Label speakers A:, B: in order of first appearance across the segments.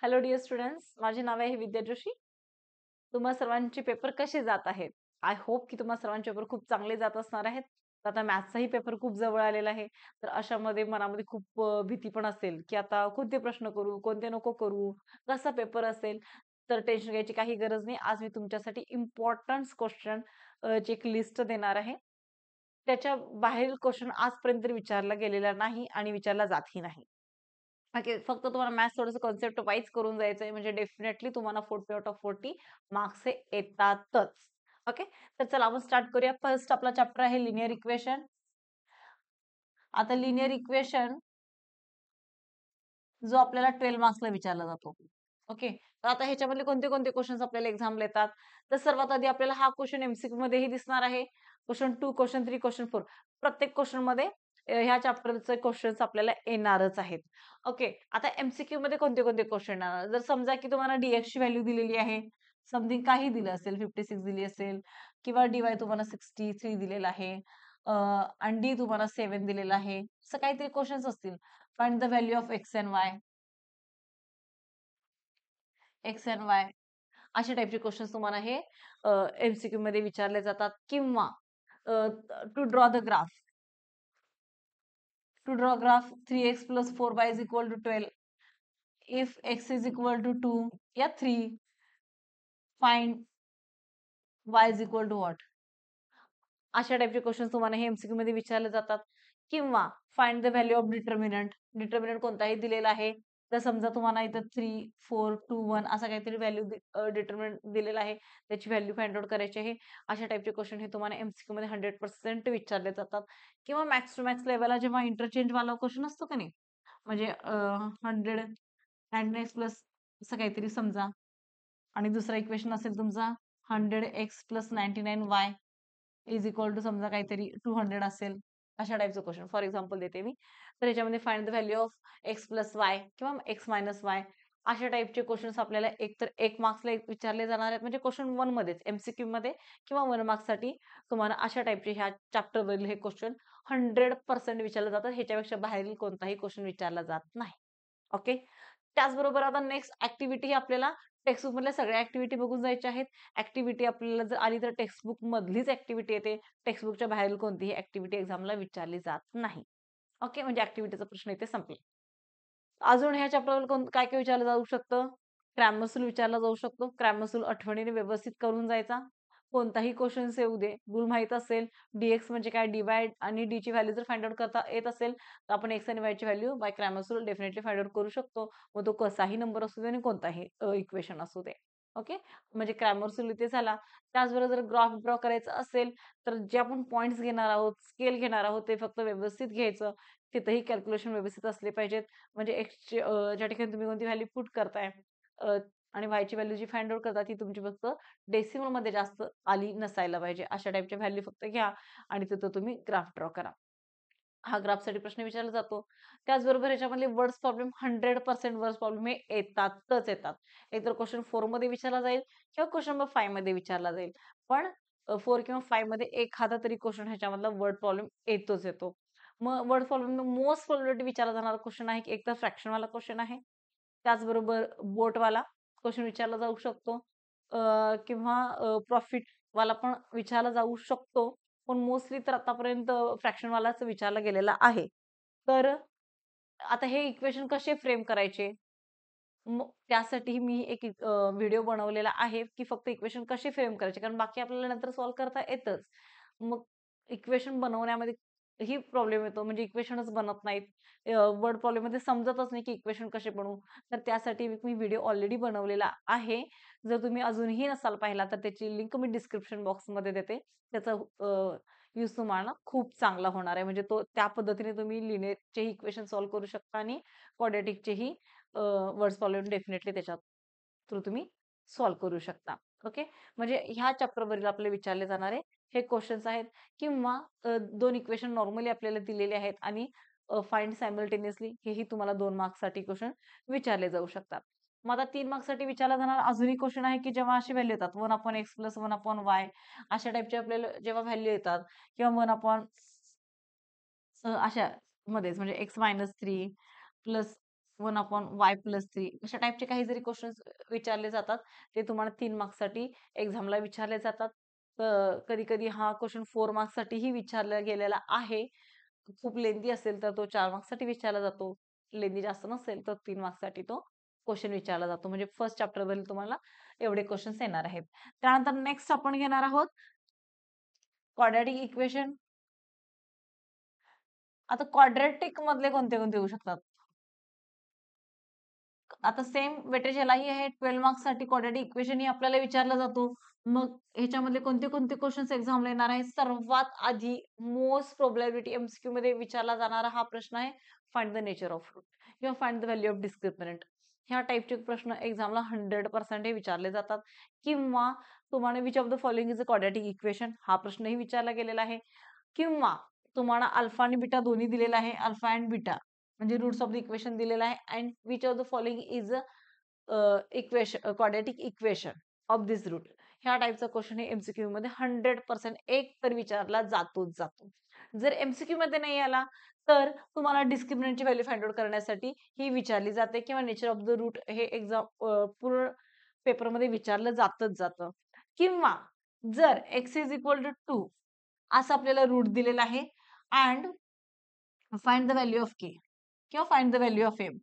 A: Hello dear students, माझे नाव आहे विद्या जोशी. तुम्हा सर्वांचे पेपर कसे जात आहेत? आय होप की तुम्हा सर्वांचे पेपर खूप चांगले जात असणार आहेत. तर आता मॅथ्सचाही पेपर खूप जवळ आलेला आहे. तर अशामध्ये मनामध्ये खूप भीती पण असेल, की आता कोणते प्रश्न करू, कोणते नको करू, कसा पेपर असेल. तर टेन्शन घ्यायची काही गरज नाही. आज मी तुमच्यासाठी इम्पॉर्टंट क्वेश्चन ची एक लिस्ट देणार आहे. त्याच्या बाहेरील क्वेश्चन आजपर्यंत विचारला गेलेला नाही आणि विचारला जातही नाही. ओके, फक्त तुम्हाला मॅथ्स थोडंसं कॉन्सेप्ट वाईज करून जायचंय म्हणजे डेफिनेटली तुम्हाला 40 आउट ऑफ 40 मार्क्स हे येतातच. ओके, तर चला आपण स्टार्ट करूया. फर्स्ट आपला चॅप्टर आहे लिनियर इक्वेशन. आता लिनियर इक्वेशन जो आपल्याला 12 मार्क्सला विचारला जातो. ओके, तर आता ह्याच्यामधले कोणते कोणते क्वेश्चन्स आपल्याला एक्झामला येतात? तर सर्वात आधी आपल्याला हा क्वेश्चन एमसीक्यू मध्येही दिसणार आहे. क्वेश्चन 2, क्वेश्चन 3, क्वेश्चन 4 प्रत्येक क्वेश्चन मध्ये ह्या चॅप्टरचे क्वेश्चन्स आपल्याला येणारच आहेत. ओके, आता एमसीक्यू मध्ये कोणते कोणते क्वेश्चन येणार? जर समजा की तुम्हाला डीएक्स ची व्हॅल्यू दिलेली आहे, समथिंग काही दिलं असेल, 56 दिली असेल किंवा डीवाय तुम्हाला 63 दिलेला आहे, आणि डी तुम्हाला 7 दिलेला आहे, असं काहीतरी क्वेश्चन्स असतील. Find the value of x and Y, x and Y अशा टाइपचे क्वेश्चन्स तुम्हाला हे एमसीक्यू मध्ये विचारले जातात. किंवा to draw the graph, to draw graph 3x plus 4y is equal to 12. If x is equal to 2 या 3, find y is equal to what? अशा टाइपचे क्वेश्चन तुम्हाला हे एमसीक्यू मध्ये विचारले जातात. किंवा find the value of determinant, determinant कोणताही दिलेला आहे. तर समजा तुम्हाला इथं 3, 4, 2, 1 असा काहीतरी व्हॅल्यू डिटर्मिनंट दिलेला आहे, त्याची व्हॅल्यू फाइंड आउट करायची आहे. अशा टाइपचे क्वेश्चन हे तुम्हाला एमसीक्यू मध्ये 100% विचारले जातात. किंवा मॅक्स टू मॅक्स लेवलला जेव्हा इंटरचेंज वाला क्वेश्चन असतो का नाही, म्हणजे 100 प्लस असं काहीतरी समजा, आणि दुसरा इक्वेशन असेल तुमचा 100x plus 99y is equal to समजा काहीतरी 200 असेल. अशा टाईपचं क्वेश्चन फॉर एक्झाम्पल देते मी. तर याच्यामध्ये find the value of x plus y किंवा एक्स मायनस वाय अशा टाईपचे क्वेश्चन्स आपल्याला एकतर 1 मार्क्सला विचारले जाणार आहेत, म्हणजे क्वेश्चन 1 मध्येच एमसीक्यू मध्ये किंवा 1 मार्क्ससाठी तुम्हाला अशा टाईपचे ह्या चॅप्टरवरील हे क्वेश्चन 100% विचारले जातात. ह्याच्यापेक्षा बाहेरील कोणताही क्वेश्चन विचारला जात नाही. ओके, त्याचबरोबर आता नेक्स्ट ऍक्टिव्हिटी आपल्याला टेक्स्टबुक मधल्या सगळ्या ऍक्टिव्हिटी बघून जायच्या आहेत. ऍक्टिव्हिटी आपल्याला जर आली तर टेक्स्टबुक मधलीच ऍक्टिव्हिटी येते. टेक्स्टबुकच्या बाहेर कोणतीही ऍक्टिव्हिटी एक्झामला विचारली जात नाही. ओके, म्हणजे ऍक्टिव्हिटीचा प्रश्न इथे संपला. अजून ह्या चॅप्टरवर काय काय विचारलं जाऊ शकतं? क्रॅमर्सूल विचारला जाऊ शकतो. क्रॅमर्सूल आठवणीने व्यवस्थित करून जायचा. कोणताही क्वेश्चन येऊ दे, रूल माहित असेल, डीएक्स म्हणजे काय, डीवाय आणि डी ची व्हॅल्यू जर फाइंड आउट करता येत असेल तर आपण एक्स आणि वाय ची value by Cramer's rule definitely find out करू शकतो. मग तो कसाही नंबर असू दे आणि कोणताही इक्वेशन असू दे. ओके, म्हणजे क्रॅमर्सूल इथे झाला. त्याचबरोबर जर ग्राफ ड्रॉ करायचं असेल तर जे आपण पॉईंट्स घेणार आहोत, स्केल घेणार आहोत, ते फक्त व्यवस्थित घ्यायचं. तिथेही कॅल्क्युलेशन व्यवस्थित असले पाहिजेत. म्हणजे एक्सची ज्या ठिकाणी तुम्ही कोणती व्हॅल्यू पुट करताय आणि वायची व्हॅल्यू जी फाइंड आउट करता ती तुमची फक्त डेसिमल मध्ये जास्त आली नसायला पाहिजे. अशा टाइपच्या व्हॅल्यू फक्त घ्या आणि तिथं तुम्ही ग्राफ ड्रॉ करा. हा ग्राफसाठी प्रश्न विचारला जातो. त्याचबरोबर ह्याच्यामधले वर्ड्स प्रॉब्लेम 100% वर्ड्स प्रॉब्लेम हे येतातच येतात. एकतर क्वेश्चन 4 मध्ये विचारला जाईल किंवा क्वेश्चन नंबर 5 मध्ये विचारला जाईल. पण 4 किंवा 5 मध्ये एखादा तरी क्वेश्चन ह्याच्यामधला वर्ड प्रॉब्लेम येतोच येतो. मग वर्ड प्रॉब्लेम मोस्ट प्रोबॅबिलिटी विचारला जाणारा क्वेश्चन आहे की एक तर फ्रॅक्शन वाला क्वेश्चन आहे. त्याचबरोबर बोटवाला क्वेश्चन विचारला जाऊ शकतो. किंवा प्रॉफिट वाला पण विचारला जाऊ शकतो. पण मोस्टली तर आतापर्यंत फ्रॅक्शनवालाच विचारला गेलेला आहे. तर आता हे इक्वेशन कसे फ्रेम करायचे? मग त्यासाठी मी एक व्हिडिओ बनवलेला आहे की फक्त इक्वेशन कसे फ्रेम करायचे, कारण बाकी आपल्याला नंतर सॉल्व्ह करता येतच. मग इक्वेशन बनवण्यामध्ये ही प्रॉब्लेम येतो, म्हणजे इक्वेशनच बनत नाहीत. वर्ड प्रॉब्लेम मध्ये समजतच नाही की इक्वेशन कसे बनवू. तर त्यासाठी मी व्हिडिओ ऑलरेडी बनवलेला आहे. जर तुम्ही अजूनही नसाल पाहिला तर त्याची लिंक मी डिस्क्रिप्शन बॉक्समध्ये देते. त्याचा यूज तुम्हाला खूप चांगला होणार आहे. म्हणजे तो त्या पद्धतीने तुम्ही लिनिअरचे इक्वेशन सॉल्व्ह करू शकता आणि क्वाड्रॅटिकचेही वर्ड्स प्रॉब्लेम डेफिनेटली त्याच्यात थ्रू तुम्ही सॉल्व्ह करू शकता. ओके, म्हणजे ह्या चॅप्टरवरील आपले विचारले जाणारे हे क्वेश्चन्स आहेत. किंवा 2 इक्वेशन नॉर्मली आपल्याला दिलेले आहेत आणि फाइंड सायमल्टेनियसली हेही तुम्हाला 2 मार्क्ससाठी क्वेश्चन विचारले जाऊ शकतात. मग आता 3 मार्क्ससाठी विचारला जाणारा अजूनही क्वेश्चन आहे की जेव्हा अशी व्हॅल्यू येतात 1/x प्लस 1/y अशा टाइपचे आपल्याला जेव्हा व्हॅल्यू येतात किंवा 1 अशा मध्येच म्हणजे x-3 प्लस 1/y+3 अशा टाईपचे काही जरी क्वेश्चन्स विचारले जातात ते तुम्हाला 3 मार्क्ससाठी एक्झामला विचारले जातात. कधी कधी हा क्वेश्चन 4 मार्क्ससाठीही विचारला गेलेला आहे. खूप लेंदी असेल तर तो 4 मार्क्ससाठी विचारला जातो. लेंदी जास्त नसेल तर 3 मार्क्ससाठी तो क्वेश्चन विचारला जातो. म्हणजे फर्स्ट चॅप्टर मध्ये तुम्हाला एवढे क्वेश्चन्स येणार आहेत. त्यानंतर नेक्स्ट आपण घेणार आहोत क्वाड्रॅटिक इक्वेशन. आता क्वाड्रॅटिक मधले कोणते कोणते येऊ शकतात? आता सेम वेटेज ह्यालाही आहे. 12 मार्क्स साठी क्वाड्रॅटिक इक्वेशन ही आपल्याला विचारला जातो. मग ह्याच्यामधले कोणते कोणते क्वेश्चन्स एक्झामला येणार आहे? सर्वात आधी मोस्ट प्रोबॅबिलिटी एमसीक्यू मध्ये विचारला जाणारा हा प्रश्न आहे, find the nature of root किंवा find the value of discriminant. ह्या टाईपचे प्रश्न एक्झामला 100% हे विचारले जातात. किंवा तुम्हाला which of the following is a quadratic equation हा प्रश्नही विचारला गेलेला आहे. किंवा तुम्हाला अल्फा आणि बीटा दोन्ही दिलेला आहे. अल्फा अँड बीटा म्हणजे रूट्स ऑफ द इक्वेशन दिलेला आहे. And which of the following is equation quadratic equation of this root. ह्या टाईपचा क्वेश्चन हे एमसीक्यू मध्ये 100% एक तर विचारला जातोच जातो. जर एमसीक्यू मध्ये नाही आला तर तुम्हाला डिस्क्रिमिनंटची व्हॅल्यू फाइंड आउट करण्यासाठी ही विचारली जाते किंवा नेचर ऑफ द रूट हे एक्झाम पूर्ण पेपरमध्ये विचारलं जातच जातं. किंवा जर x इज इक्वल टू 2 असं आपल्याला रूट दिलेला आहे and find the value of K किंवा find the value of M,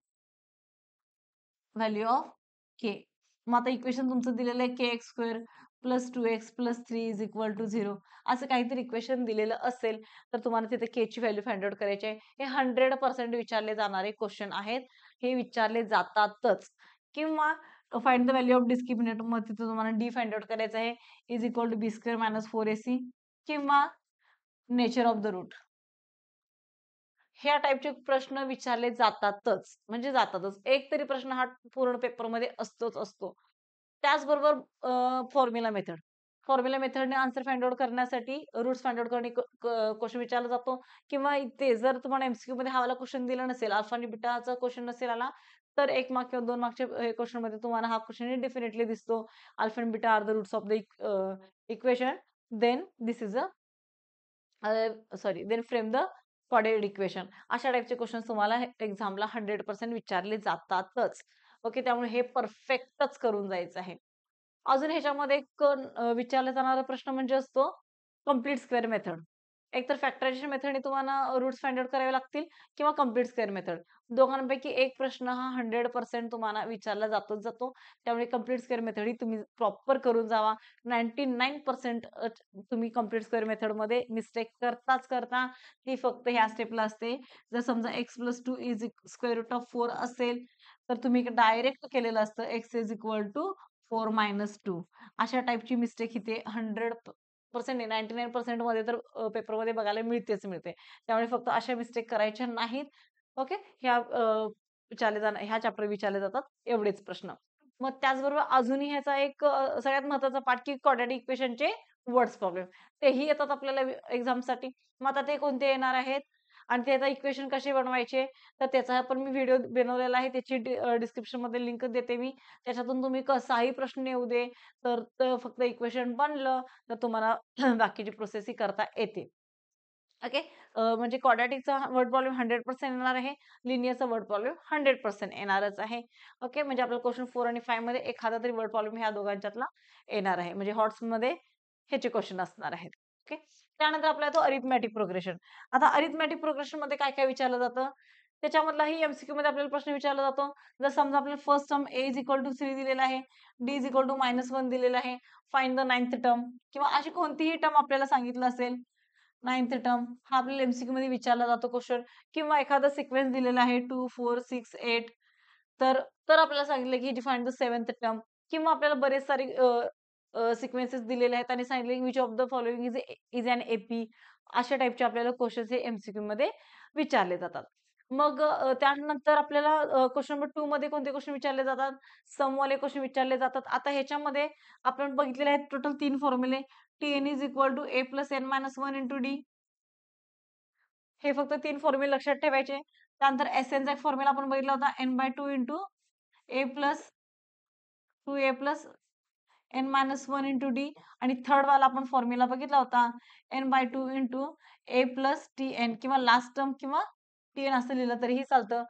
A: value of K. मग आता इक्वेशन तुमचं दिलेलं आहे kx² + 2x + 3 is equal to 0 असं काहीतरी इक्वेशन दिलेलं असेल तर तुम्हाला तिथे के ची व्हॅल्यू फाइंड आउट करायची आहे. हे 100% विचारले जाणारे क्वेश्चन आहेत. हे विचारले जातातच. किंवा find the value of discriminant मग तिथे तुम्हाला डी फाइंड आउट करायचं आहे is equal to b² - 4ac किंवा नेचर ऑफ द रूट. ह्या टाईपचे प्रश्न विचारले जातातच म्हणजे जातातच. एक तरी प्रश्न हा पूर्ण पेपरमध्ये असतोच असतो. त्याचबरोबर फॉर्म्युला मेथड. फॉर्म्युला मेथडने आन्सर फाइंड आउट करण्यासाठी रूट्स फाइंड आउट करणे क्वेश्चन विचारला जातो. किंवा इथे जर तुम्हाला एमसीक्यू मध्ये हा वाला क्वेश्चन दिला नसेल, अल्फा आणि बीटाचा क्वेश्चन नसेल आला तर 1 मार्क किंवा 2 मार्कच्या क्वेश्चन मध्ये तुम्हाला हा क्वेश्चन डेफिनेटली दिसतो. अल्फा आणि beta are the roots of the equation. Then this is then frame the quadratic equation. अशा टाईपचे क्वेश्चन तुम्हाला एक्झामला 100% विचारले जातातच. ओके, त्यामुळे हे परफेक्टच करून जायचं आहे. अजून ह्याच्यामध्ये एक विचारला जाणारा प्रश्न म्हणजे असतो कंप्लीट स्क्वेअर मेथड. एकतर फॅक्टरायझेशन मेथडने तुम्हाला रूट्स फाइंड आउट करावे लागतील किंवा कंप्लीट स्क्वेअर मेथड. दोघांपैकी एक प्रश्न हा 100% तुम्हाला विचारला जातोच जातो. त्यामुळे कंप्लीट स्क्वेअर मेथड ही तुम्ही प्रॉपर करून जावा. 99% तुम्ही कंप्लीट स्क्वेअर मेथड मध्ये मिस्टेक करताच करता. ती फक्त ह्या स्टेपला असते. जर समजा x + 2 is square root of 4 असेल तर तुम्ही डायरेक्ट केलेलं असतं x इज इक्वल टू 4 - 2. अशा टाईपची मिस्टेक इथे 100% नाही 99% मध्ये तर पेपरमध्ये बघायला मिळतेच मिळते. त्यामुळे फक्त अशा मिस्टेक करायच्या नाहीत. ओके, ह्या चॅप्टर विचारले जातात एवढेच प्रश्न. मग त्याचबरोबर अजूनही ह्याचा एक सगळ्यात महत्वाचा पार्ट की क्वाड्रॅटिक इक्वेशनचे वर्ड्स प्रॉब्लेम तेही येतात आपल्याला एक्झामसाठी. मग आता ते कोणते येणार आहेत आणि ते आता इक्वेशन कसे बनवायचे तर त्याचा पण मी व्हिडिओ बनवलेला आहे. त्याची डिस्क्रिप्शन मध्ये लिंक देते मी. त्याच्यातून तुम्ही कसाही प्रश्न येऊ दे तर फक्त इक्वेशन बनलं तर तुम्हाला बाकीची प्रोसेस ही करता येते. ओके, म्हणजे क्वाड्रॅटिकचा वर्ड प्रॉब्लेम 100% येणार आहे. लिनियरचा वर्ड प्रॉब्लेम 100% येणारच आहे. ओके, म्हणजे आपला क्वेश्चन 4 आणि 5 मध्ये एखादा तरी वर्ड प्रॉब्लेम ह्या दोघांच्यातला येणार आहे. म्हणजे हॉट्स मध्ये ह्याचे क्वेश्चन असणार आहेत. ओके, त्यानंतर आपला येतो अरिथमॅटिक प्रोग्रेशन. आता अरिथमॅटिक प्रोग्रेशन मध्ये काय काय विचारलं जातं त्याच्यामधलाही एमसीक्यू मध्ये आपल्याला प्रश्न विचारला जातो. जर समजा आपल्याला first term a is equal to 3 दिलेला आहे, d इज इक्वल टू -1 दिलेला आहे, फाइंड द 9th टर्म किंवा अशी कोणतीही टर्म आपल्याला सांगितलं असेल 9th टर्म हा आपल्याला एमसीक्यू मध्ये विचारला जातो क्वेश्चन. किंवा एखादा सिक्वेन्स दिलेला आहे 2 4 6 8 तर तर आपल्याला सांगितलं की डिफाइंड द 7th टर्म. किंवा आपल्याला बरेच सारे सिक्वेन्सेस दिलेले आहेत आणि सांगितले which of the following is an AP. अशा टाईपचे आपल्याला क्वेश्चन्स हे एमसीक्यू मध्ये विचारले जातात. मग त्यानंतर आपल्याला क्वेश्चन नंबर 2 मध्ये कोणते क्वेश्चन विचारले जातात? समवाले क्वेश्चन विचारले जातात. आता ह्याच्यामध्ये आपण बघितलेले आहेत टोटल 3 फॉर्म्युले. Tn is equal to a + n - 1 * d. हे फक्त 3 फॉर्म्युले लक्षात ठेवायचे. त्यानंतर Sn चा एक फॉर्म्युला आपण बघितला होता n/2 * a + 2a + n - 1 * d. आणि थर्ड वाला आपण फॉर्म्युला बघितला होता n/2 * a + tn किंवा लास्ट टर्म किंवा tn असं लिहिलं तरीही चालतं.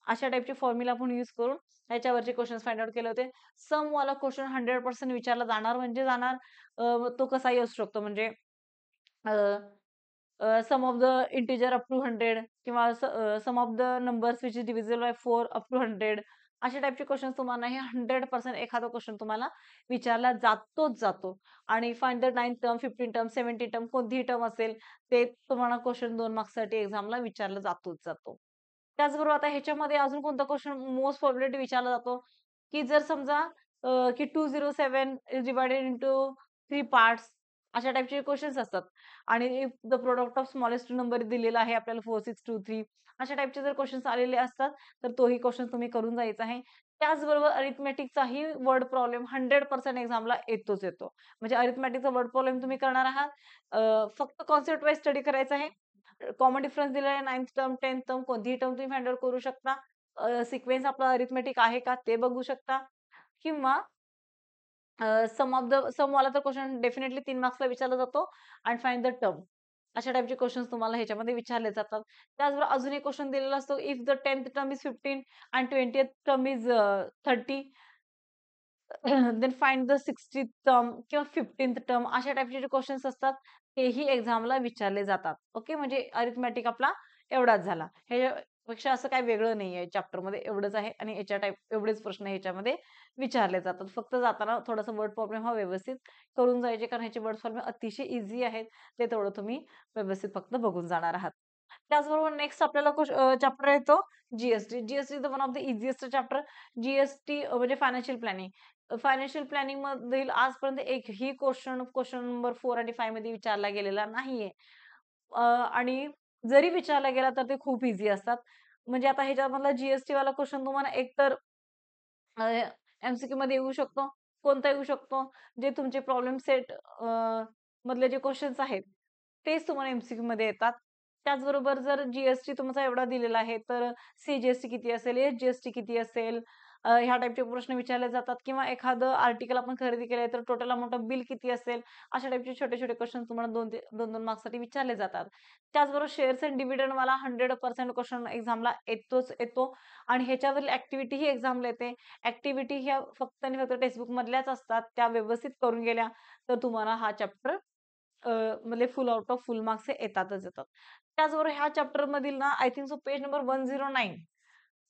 A: अशा टाईपचे फॉर्म्युला आपण यूज करून ह्याच्यावरचे क्वेश्चन्स फाइंड आउट केले होते. सम वाला क्वेश्चन 100% विचारला जाणार म्हणजे जाणार. तो कसाही असू शकतो म्हणजे sum of the integer up to 100 किंवा sum of the numbers which is divisible by 4 up to 100 अशा टाईपचे क्वेश्चन्स तुम्हाला हे 100% एखादा क्वेश्चन तुम्हाला विचारला जातोच जातो. आणि find the 9th term, 15 term, 17 term कोणतीही टर्म असेल ते तुम्हाला क्वेश्चन 2 मार्क्ससाठी एक्झामला विचारला जातोच जातो. त्याचबरोबर आता ह्याच्यामध्ये अजून कोणता क्वेश्चन मोस्ट प्रोबॅबिलिटी विचारला जातो, की जर समजा की 207 इज डिव्हायडेड इंटू 3 पार्ट्स अशा टाइपचे क्वेश्चन्स असतात. आणि if the product of smallest number दिलेला आहे आपल्याला 4623 अशा टाइपचे जर क्वेश्चन्स आलेले असतात, तर तोही क्वेश्चन तुम्ही करून जायचा आहे. त्याचबरोबर अरिथमेटिकचाही वर्ड प्रॉब्लेम 100% एक्झामला येतोच येतो. म्हणजे अरिथमेटिकचा वर्ड प्रॉब्लेम तुम्ही करणार आहात. फक्त कॉन्सेप्ट वाईज स्टडी करायचा आहे. कॉमन डिफरन्स दिलेला आहे 9th टर्म, 10th टर्म कोणतीही टर्म तुम्ही फाइंड आउट करू शकता. सिक्वेन्स आपला अरिथमेटिक आहे का ते बघू शकता किंवा सम वाला तर क्वेशन डेफिनेटली 3 मार्क्सला विचारला जातो आणि फाइंड द टर्म. अशा टाइपचे क्वेशन्स तुम्हाला ह्याच्यामध्ये विचारले जातात. त्याचबरोबर अजून एक क्वेशन दिलेला असतो, if the 10th term is 15 and 20th term is 30 then find the 60th term किंवा 15th टर्म अशा टाइपचे जे क्वेश्चन्स असतात, तेही एक्झामला विचारले जातात. ओके, म्हणजे अरिथमेटिक आपला एवढाच झाला. ह्याच्यापेक्षा असं काही वेगळं नाहीये चॅप्टरमध्ये एवढंच आहे आणि याच्या टाइप एवढेच प्रश्न ह्याच्यामध्ये विचारले जातात. फक्त जाताना थोडासा वर्ड प्रॉब्लेम हा व्यवस्थित करून जायचे कारण ह्याचे वर्ड प्रॉब्लेम अतिशय ईझी आहेत. ते तेवढं तुम्ही व्यवस्थित फक्त बघून जाणार आहात. त्याचबरोबर नेक्स्ट आपल्याला चॅप्टर येतो GST. GST one of the easiest chapter. G म्हणजे फायनान्शियल प्लॅनिंग. फायनान्शियल प्लॅनिंग मधील आजपर्यंत एकही क्वेश्चन नंबर 4 आणि 5 मध्ये विचारला गेलेला नाहीये. आणि जरी विचारला गेला तर ते खूप ईझी असतात. म्हणजे आता ह्याच्यामधला जी वाला क्वेश्चन तुम्हाला एकतर एम-सी-क्यू मध्ये येऊ शकतो, कोणता येऊ शकतो, जे तुमचे प्रॉब्लेम सेट मधले जे क्वेश्चन्स आहेत, तेच तुम्हाला एम मध्ये येतात. त्याचबरोबर जर जी तुमचा एवढा दिलेला आहे, तर सी किती असेल, एच किती असेल, ह्या टाइपचे प्रश्न विचारले जातात किंवा एखादं आर्टिकल आपण खरेदी केलंय, तर टोटल अमाउंट ऑफ बिल किती असेल, अशा टाइपचे छोटे-छोटे क्वेश्चन तुम्हाला 2-2 मार्क्ससाठी विचारले जातात. त्याचबरोबर शेअर्स एंड डिव्हिडंडवाला 100% क्वेश्चन एक्झामला येतोच येतो आणि ह्याच्यावरील ॲक्टिव्हिटी ही एक्झामला येते. ॲक्टिव्हिटी ह्या फक्त आणि फक्त टेक्स्टबुक मधल्याच असतात. त्या व्यवस्थित करून गेल्या तर तुम्हाला हा चॅप्टर म्हणजे फुल आउट ऑफ फुल मार्क्स हे येतातच येतात. त्याचबरोबर ह्या चॅप्टर मधील ना I think so page number 109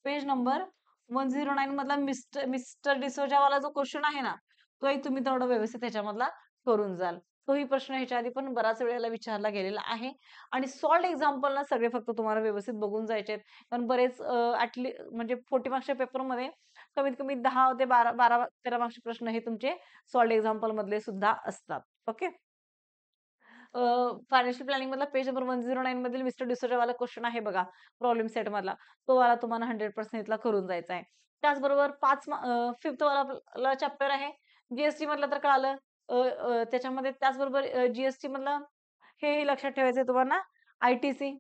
A: page number 109 मधला मिस्टर मिस्टर डिसोजा वाला जो क्वेश्चन आहे ना, तोही तुम्ही तेवढा व्यवस्थित ह्याच्यामधला करून जाल. तोही प्रश्न ह्याच्या आधी पण बऱ्याच वेळेला विचारला गेलेला आहे आणि सॉल्व्ड एक्झाम्पल ना सगळे फक्त तुम्हाला व्यवस्थित बघून जायचे आहेत. कारण बरेच म्हणजे 40 मार्क्सच्या पेपरमध्ये कमीत कमी 10 ते 12-13 मार्क्सचे प्रश्न हे तुमचे सॉल्व्ड एक्झाम्पल मधले सुद्धा असतात. ओके. फायनान्शियल प्लॅनिंग मधला पेज नंबर 109 मधील मिस्टर डिसोजा वाला क्वेश्चन आहे बघा, प्रॉब्लेम सेट मधला. तो वाला तुम्हाला 100% इथला करून जायचा आहे. त्याचबरोबर 5th वाला चॅप्टर आहे. जी मधलं तर कळालं. त्याच्यामध्ये त्याचबरोबर मधलं हेही लक्षात ठेवायचं आहे तुम्हाला, आय-टी-सी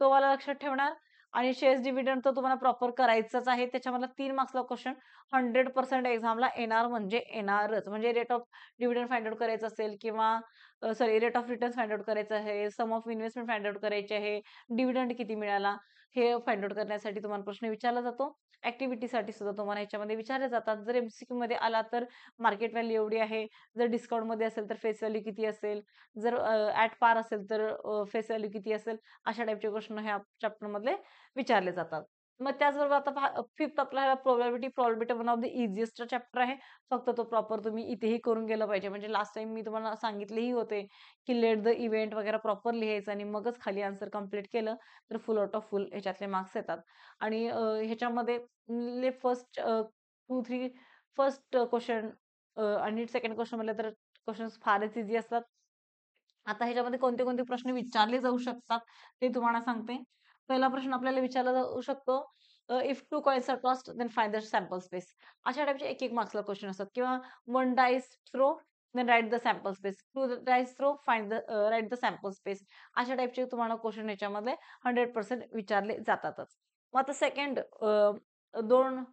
A: तो वाला लक्षात ठेवणार आणि शेअर्स डिव्हिडंड तर तुम्हाला प्रॉपर करायचंच आहे. त्याच्यामधला 3 मार्क्सला क्वेश्चन 100% एक्झामला येणार म्हणजे येणारच. म्हणजे rate of dividend find out करायचं असेल किंवा sorry rate of returns find out करायचं आहे, सम ऑफ इन्व्हेस्टमेंट फाइंड आउट करायचे आहे, डिव्हिडंड किती मिळाला हे फाइंड आउट करण्यासाठी तुम्हाला प्रश्न विचारला जातो. ॲक्टिव्हिटीसाठी सुद्धा तुम्हाला ह्याच्यामध्ये विचारले जातात. जर मध्ये आला तर मार्केट व्हॅल्यू एवढी आहे. जर डिस्काउंटमध्ये असेल तर फेस व्हॅल्यू किती असेल? जर ॲट पार असेल तर फेस व्हॅल्यू किती असेल? अशा टाइपचे प्रश्न ह्या चॅप्टर मधले विचारले जातात. मग त्याचबरोबर आता पहा 5th आपल्याला probability one of the easiest chapter आहे. फक्त तो प्रॉपर तुम्ही इथेही करून गेलं पाहिजे. म्हणजे लास्ट टाईम मी तुम्हाला सांगितलेही होते, की लेट द इव्हेंट वगैरे प्रॉपर लिहायचं आणि मगच खाली आन्सर कंप्लीट केलं, तर फुल आउट ऑफ फुल ह्याच्यातले मार्क्स येतात. आणि ह्याच्यामध्ये फर्स्ट 2-3 फर्स्ट क्वेशन आणि सेकंड क्वेशन म्हटलं तर क्वेशन्स फारच ईझी असतात. आता ह्याच्यामध्ये कोणते कोणते प्रश्न विचारले जाऊ शकतात ते तुम्हाला सांगते. पहिला प्रश्न आपल्याला विचारला जाऊ शकतो, if 2 coins are tossed then find the sample space. अशा टाइपचे एक मार्क्सला क्वेश्चन असतात किंवा 1 dice throw then write the sample space. 2 dice throw find the write the sample space. अशा टाइपचे तुम्हाला क्वेश्चन ह्याच्यामध्ये 100% विचारले जातातच. मग आता सेकंड 2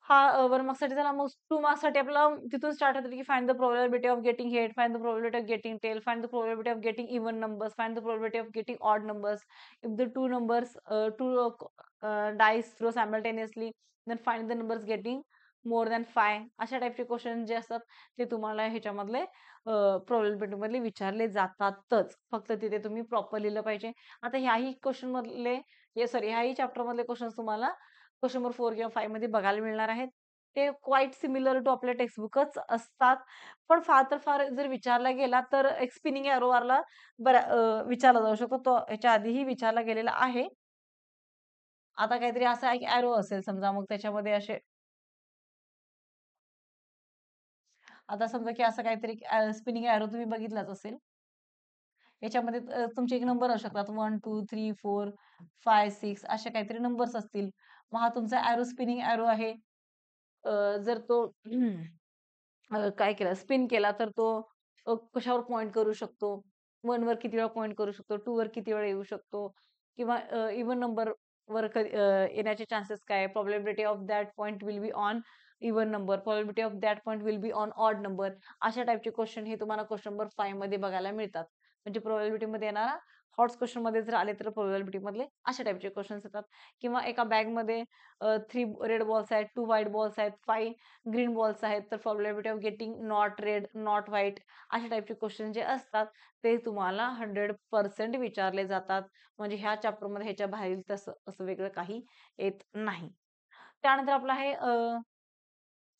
A: हा 1 मार्क्ससाठी झाला. मग 2 मार्क्ससाठी आपल्याला तिथून स्टार्ट होतं की find the probability of getting head, find the probability of getting tail, find the probability of getting even numbers, find the probability of getting odd numbers. If the 2 numbers 2 dice throw simultaneously, then find the numbers getting more than 5 अशा टाईपचे question जे असतात ते तुम्हाला ह्याच्यामधले probability मधले विचारले जातातच. फक्त तिथे तुम्ही प्रॉपर लिहिलं पाहिजे. आता ह्याही क्वेश्चन मधले सॉरी ह्याही चॅप्टर मधले क्वेश्चन तुम्हाला क्वेश्चन नंबर 4 किंवा 5 मध्ये बघायला मिळणार आहेत. ते क्वाईट सिमिलर टू आपल्या टेक्स्टबुकच असतात. पण फार तर फार जर विचारला गेला तर एक स्पिनिंग एरोवरला विचारला जाऊ शकतो. तो ह्याच्या आधीही विचारला गेलेला आहे. आता काहीतरी असा एक एरो असेल समजा, मग त्याच्यामध्ये असे आता समजा की असं काहीतरी स्पिनिंग एरो तुम्ही बघितलाच असेल. याच्यामध्ये तुमचे एक नंबर असू शकतात 1, 2, 3, 4, 5, 6 असे काहीतरी नंबर्स असतील. मग हा तुमचा एरो स्पिनिंग एरो आहे. जर तो काय केला स्पिन केला तर तो कशावर पॉइंट करू शकतो. 1 वर किती वेळा पॉइंट करू शकतो, 2 वर किती वेळा येऊ शकतो किंवा इव्हन नंबर वर येण्याचे चान्सेस काय आहे? Probability of that point will be on even number, probability of that point will be on odd number. अशा टाइपचे क्वेश्चन हे तुम्हाला क्वेश्चन नंबर 5 मध्ये बघायला मिळतात. म्हणजे प्रोबॅबिलिटी मध्ये येणारा हॉट्स क्वेश्चन मध्ये जर आले तर प्रोबॅबिलिटी मधले अशा टाइपचे क्वेश्चन्स येतात. किंवा एका बॅगमध्ये 3 रेड बॉल्स आहेत, 2 व्हाईट बॉल्स आहेत, 5 ग्रीन बॉल्स आहेत, तर probability of getting not red, not white अशा टाइपचे क्वेश्चन जे असतात ते तुम्हाला 100% विचारले जातात. म्हणजे ह्या चॅप्टरमध्ये ह्याच्या बाहेर तसं असं वेगळं काही येत नाही. त्यानंतर आपलं आहे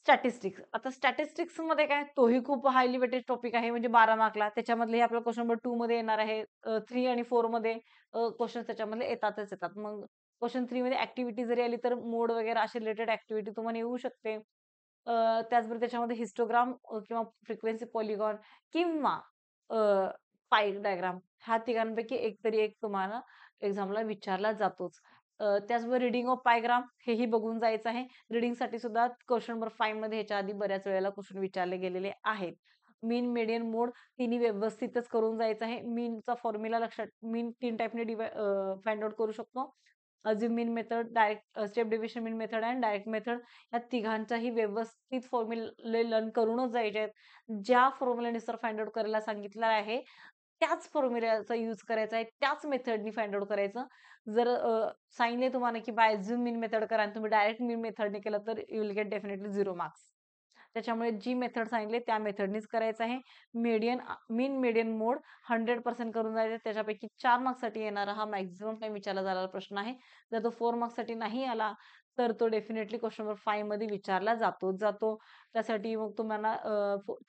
A: स्टॅटिस्टिक्स. आता स्टॅटिस्टिक्समध्ये काय तोही खूप हायली वेटेड टॉपिक आहे म्हणजे 12 मार्कला. त्याच्यामधले आपला क्वेश्चन नंबर 2 मध्ये येणार आहे. 3 आणि 4 मध्ये क्वेश्चन त्याच्यामधले येतातच येतात. मग क्वेश्चन 3 मध्ये ॲक्टिव्हिटी जरी आली तर मोड वगैरे अशी रिलेटेड ॲक्टिव्हिटी तुम्हाला येऊ शकते. त्याचबरोबर त्याच्यामध्ये हिस्टोग्राम किंवा फ्रिक्वेन्सी पॉलिगॉन किंवा पाई डायग्राम ह्या तिघांपैकी एक तरी एक तुम्हाला एक्झामला विचारला जातोच. त्याचबरोबर रीडिंग ऑफ पायग्राम हेही बघून जायचं आहे. रीडिंगसाठी सुद्धा क्वेश्चन नंबर 5 मध्ये ह्याच्या आधी बऱ्याच वेळेला क्वेश्चन विचारले गेलेले आहेत. मीन, मीडियन, मोड तिन्ही व्यवस्थितच करून जायचं आहे. मीनचा फॉर्म्युला लक्षात मीन 3 टाइपने फाइंड आउट करू शकतो. अझ्युम मीन मेथड, डायरेक्ट स्टेप डेव्हिएशन मीन मेथड आणि डायरेक्ट मेथड या तिघांचाही व्यवस्थित फॉर्म्युले लर्न करूनच जायचे आहेत. ज्या फॉर्म्युल्यानुसार फाइंड आउट करायला सांगितलं आहे, त्याच फॉर्म्युल्याचा यूज करायचा आहे. त्याच मेथडनी फाइंड आउट करायचं. जर सांगितले तुम्हाला की बाय झूम मीन मेथड करा आणि तुम्ही डायरेक्ट मीन मेथडने केलं तर you will get definitely 0 marks. त्याच्यामुळे जी मेथड सांगितली त्या मेथडनीच करायचं आहे. मीन, मीडियन, मोड 100% करून जायचं. त्याच्यापैकी 4 मार्क्ससाठी येणारा हा मॅक्सिमम टाइम विचारला जाणारा प्रश्न आहे. जर तो 4 मार्क्ससाठी नाही आला तर तो डेफिनेटली क्वेश्चन नंबर 5 मध्ये विचारला जातो. त्यासाठी मग तुम्हाला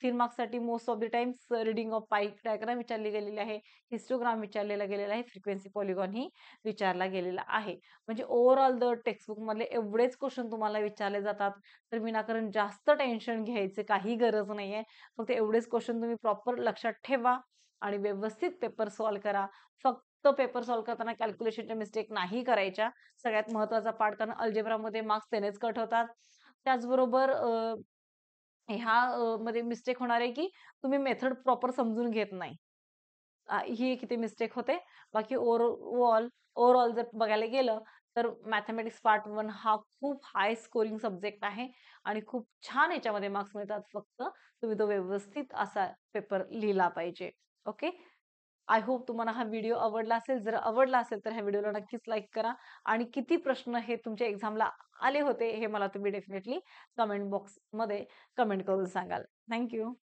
A: 3 मार्क्ससाठी most of the times reading of pie diagram विचारली गेलेली आहे. हिस्टोग्राम विचारलेला गेलेला आहे. फ्रिक्वेन्सी पॉलिगॉन ही विचारला गेलेला आहे. म्हणजे ओव्हरऑल द टेक्स्टबुक मधले एवढेच क्वेश्चन तुम्हाला विचारले जातात. तर विनाकारण जास्त टेन्शन घ्यायचे काही गरज नाहीये. फक्त एवढेच क्वेश्चन तुम्ही प्रॉपर लक्षात ठेवा आणि व्यवस्थित पेपर सॉल्व्ह करा. फक्त पेपर सॉल्व्ह करताना कॅल्क्युलेशनच्या मिस्टेक नाही करायच्या. सगळ्यात महत्त्वाचा पार्ट, कारण अल्जेब्रामध्ये मार्क्स त्यानेच कट होतात. त्याचबरोबर मध्ये मिस्टेक होणार आहे की तुम्ही मेथड प्रॉपर समजून घेत नाही. ही एक इथे मिस्टेक होते. बाकी ओव्हरऑल जर बघायला गेलं तर मॅथेमॅटिक्स पार्ट 1 हा खूप हाय स्कोरिंग सब्जेक्ट आहे आणि खूप छान याच्यामध्ये मार्क्स मिळतात. फक्त तुम्ही तो व्यवस्थित असा पेपर लिहिला पाहिजे. ओके. आय होप तुम्हाला हा व्हिडिओ आवडला असेल. जर आवडला असेल तर ह्या व्हिडिओला नक्कीच लाईक करा आणि किती प्रश्न हे तुमच्या एक्झामला आले होते हे मला तुम्ही डेफिनेटली कमेंट बॉक्समध्ये कमेंट करून सांगाल. Thank you.